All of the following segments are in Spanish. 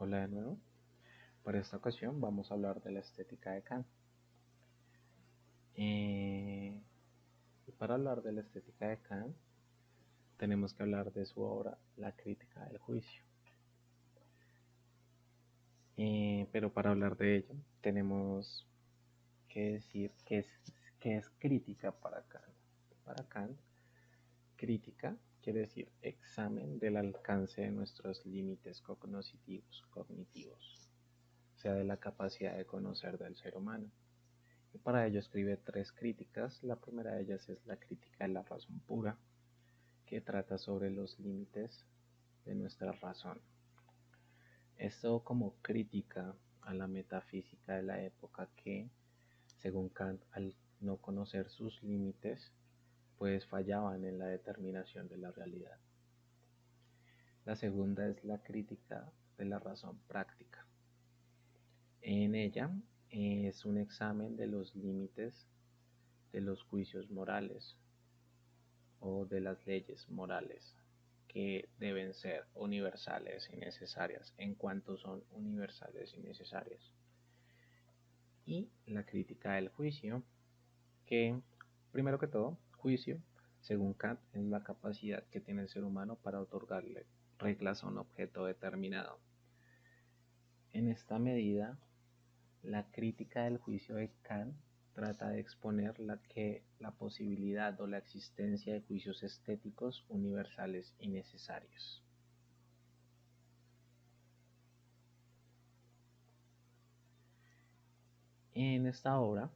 Hola de nuevo. Para esta ocasión vamos a hablar de la estética de Kant. Y para hablar de la estética de Kant tenemos que hablar de su obra La crítica del juicio. Pero para hablar de ello tenemos que decir qué es crítica para Kant. Para Kant, crítica quiere decir examen del alcance de nuestros límites cognitivos, o sea, de la capacidad de conocer del ser humano. Y para ello escribe tres críticas. La primera de ellas es la crítica de la razón pura, que trata sobre los límites de nuestra razón. Esto como crítica a la metafísica de la época que, según Kant, al no conocer sus límites, pues fallaban en la determinación de la realidad. La segunda es la crítica de la razón práctica. En ella es un examen de los límites de los juicios morales o de las leyes morales que deben ser universales y necesarias en cuanto son universales y necesarias. Y la crítica del juicio, que primero que todo, juicio, según Kant, es la capacidad que tiene el ser humano para otorgarle reglas a un objeto determinado. En esta medida, la crítica del juicio de Kant trata de exponer la posibilidad o la existencia de juicios estéticos universales y necesarios. En esta obra,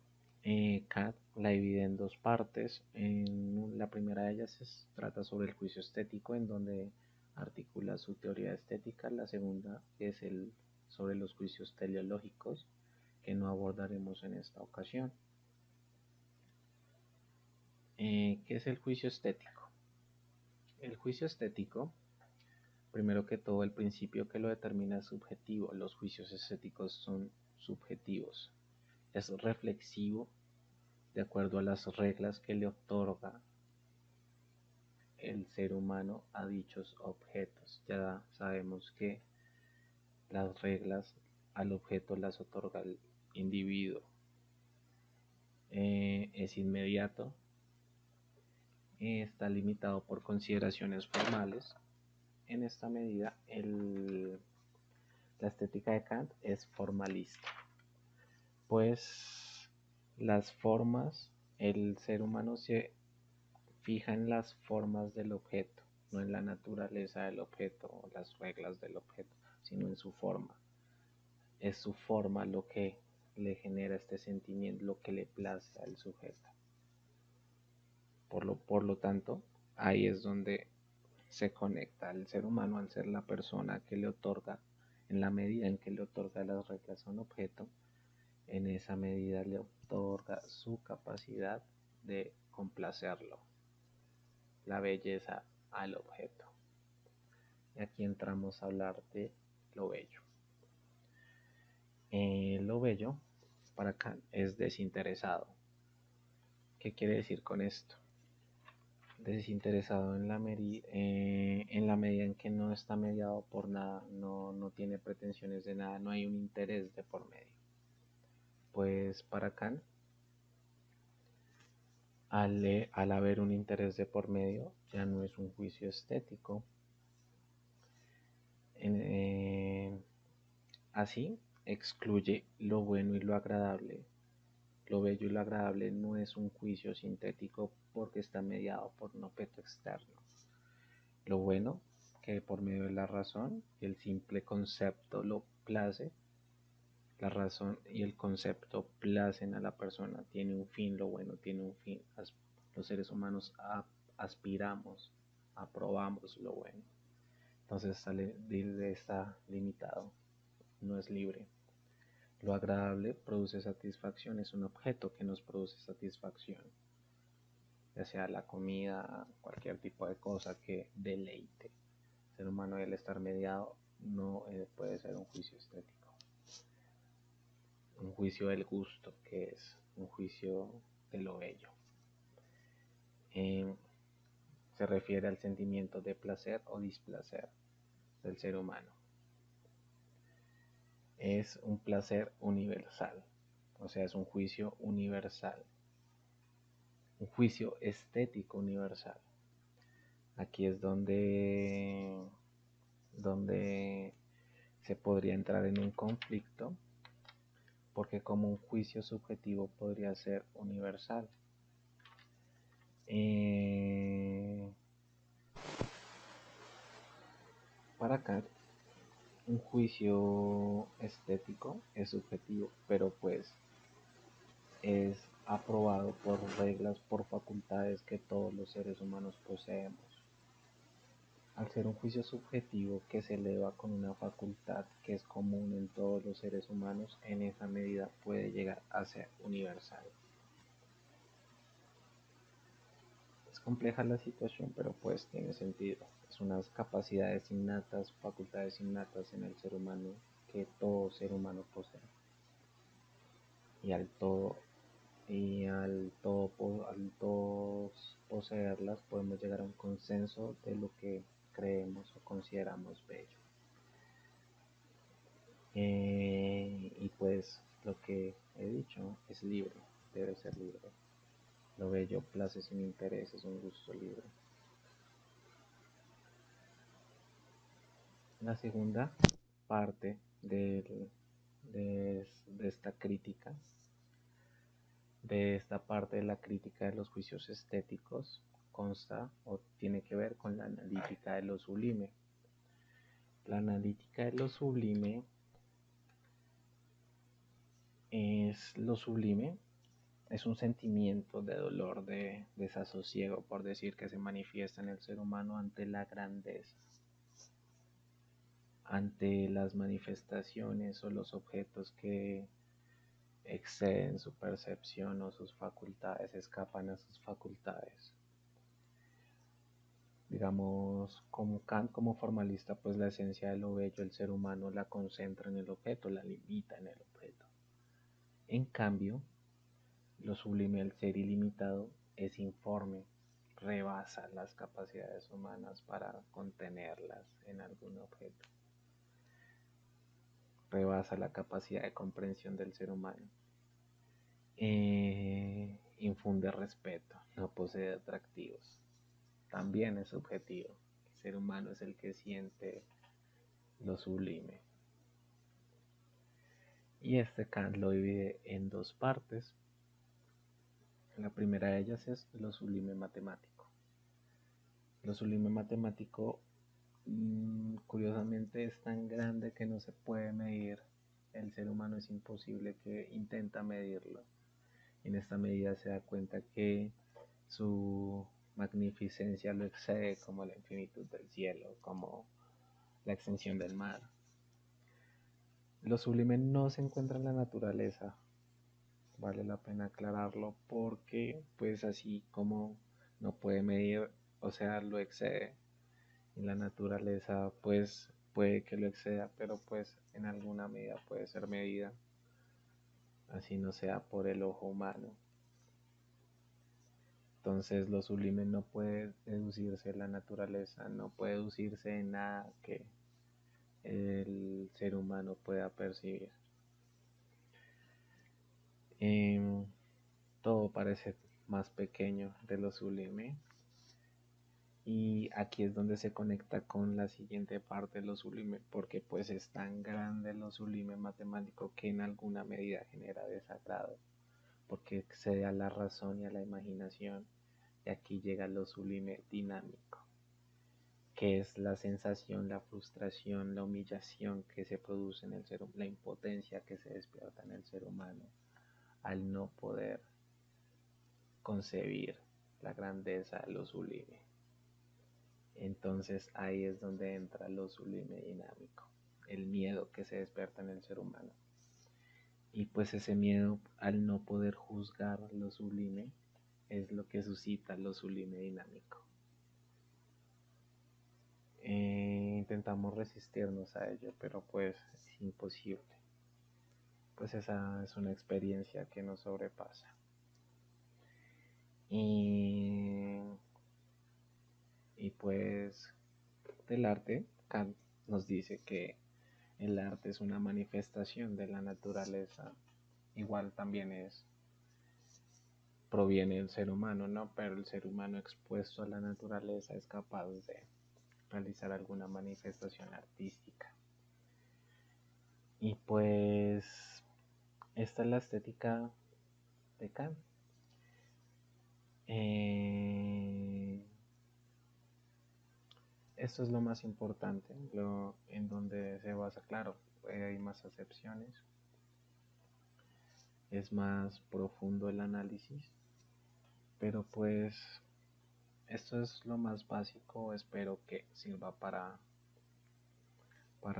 Kant la divide en dos partes. La primera de ellas trata sobre el juicio estético, en donde articula su teoría estética. La segunda es sobre los juicios teleológicos, que no abordaremos en esta ocasión. ¿Qué es el juicio estético? El juicio estético, primero que todo, el principio que lo determina es subjetivo. Los juicios estéticos son subjetivos. Es reflexivo de acuerdo a las reglas que le otorga el ser humano a dichos objetos. Ya sabemos que las reglas al objeto las otorga el individuo. Es inmediato, está limitado por consideraciones formales. En esta medida, la estética de Kant es formalista, pues las formas, el ser humano se fija en las formas del objeto, no en la naturaleza del objeto o las reglas del objeto, sino en su forma. Es su forma lo que le genera este sentimiento, lo que le place al sujeto. Por lo tanto, ahí es donde se conecta el ser humano al ser la persona que le otorga, en la medida en que le otorga las reglas a un objeto, en esa medida le otorga su capacidad de complacerlo, la belleza al objeto. Y aquí entramos a hablar de lo bello. Lo bello para Kant es desinteresado. ¿Qué quiere decir con esto? Desinteresado en la medida en que no está mediado por nada, no tiene pretensiones de nada, no hay un interés de por medio. Pues para Kant, al haber un interés de por medio, ya no es un juicio estético. Así, excluye lo bueno y lo agradable. Lo bello y lo agradable no es un juicio sintético porque está mediado por un objeto externo. Lo bueno, que por medio de la razón, el simple concepto lo place, la razón y el concepto placen a la persona, tiene un fin, lo bueno tiene un fin. Los seres humanos aspiramos, aprobamos lo bueno. Entonces está limitado, no es libre. Lo agradable produce satisfacción, es un objeto que nos produce satisfacción, ya sea la comida, cualquier tipo de cosa que deleite. El ser humano, al estar mediado, no puede ser un juicio estético. Un juicio del gusto, que es un juicio de lo bello. Se refiere al sentimiento de placer o displacer del ser humano. es un placer universal, o sea, es un juicio universal, un juicio estético universal. Aquí es donde se podría entrar en un conflicto, porque como un juicio subjetivo podría ser universal. Para Kant, un juicio estético es subjetivo, pero pues es aprobado por reglas, por facultades que todos los seres humanos poseemos. Al ser un juicio subjetivo que se eleva con una facultad que es común en todos los seres humanos, en esa medida puede llegar a ser universal. Es compleja la situación, pero pues tiene sentido. Es unas capacidades innatas, facultades innatas en el ser humano que todo ser humano posee. Y al todos poseerlas podemos llegar a un consenso de lo que creemos o consideramos bello. Y pues lo que he dicho es libre, debe ser libre. Lo bello place sin interés, es un gusto libre. La segunda parte de esta crítica, de esta parte de la crítica de los juicios estéticos, consta o tiene que ver con la analítica de lo sublime. La analítica de lo sublime es un sentimiento de dolor, de desasosiego, por decir, que se manifiesta en el ser humano ante la grandeza, ante las manifestaciones o los objetos que exceden su percepción o sus facultades, escapan a sus facultades. Digamos, como Kant, como formalista, pues la esencia de lo bello, el ser humano la concentra en el objeto, la limita en el objeto. En cambio, lo sublime, al ser ilimitado, es informe, rebasa las capacidades humanas para contenerlas en algún objeto, rebasa la capacidad de comprensión del ser humano. Infunde respeto, no posee atractivos, también es subjetivo. El ser humano es el que siente lo sublime. Y este Kant lo divide en dos partes. La primera de ellas es lo sublime matemático. Lo sublime matemático, curiosamente, es tan grande que no se puede medir. El ser humano es imposible que intenta medirlo. En esta medida se da cuenta que su magnificencia lo excede, como la infinitud del cielo, como la extensión del mar. Lo sublime no se encuentra en la naturaleza, vale la pena aclararlo, porque pues así como no puede medir, o sea, lo excede. En la naturaleza pues puede que lo exceda, pero pues en alguna medida puede ser medida, así no sea por el ojo humano. Entonces lo sublime no puede deducirse de la naturaleza, no puede deducirse de nada que el ser humano pueda percibir. Todo parece más pequeño de lo sublime. Y aquí es donde se conecta con la siguiente parte de lo sublime, porque pues es tan grande lo sublime matemático que en alguna medida genera desagrado, porque excede a la razón y a la imaginación. Y aquí llega lo sublime dinámico, que es la sensación, la frustración, la humillación que se produce en el ser humano, la impotencia que se despierta en el ser humano al no poder concebir la grandeza de lo sublime. Entonces ahí es donde entra lo sublime dinámico, el miedo que se despierta en el ser humano. Y pues ese miedo al no poder juzgar lo sublime es lo que suscita lo sublime dinámico. Intentamos resistirnos a ello, pero pues es imposible. Pues esa es una experiencia que nos sobrepasa. Y pues del arte, Kant nos dice que el arte es una manifestación de la naturaleza, igual también proviene del ser humano, ¿no? Pero el ser humano expuesto a la naturaleza es capaz de realizar alguna manifestación artística. Y pues esta es la estética de Kant. Esto es lo más importante, en donde se basa, claro, hay más acepciones, es más profundo el análisis, pero pues esto es lo más básico, espero que sirva para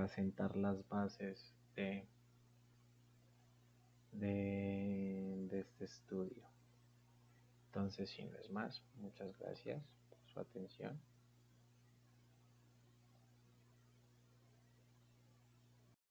sentar las bases de este estudio. Entonces, si no es más, muchas gracias por su atención.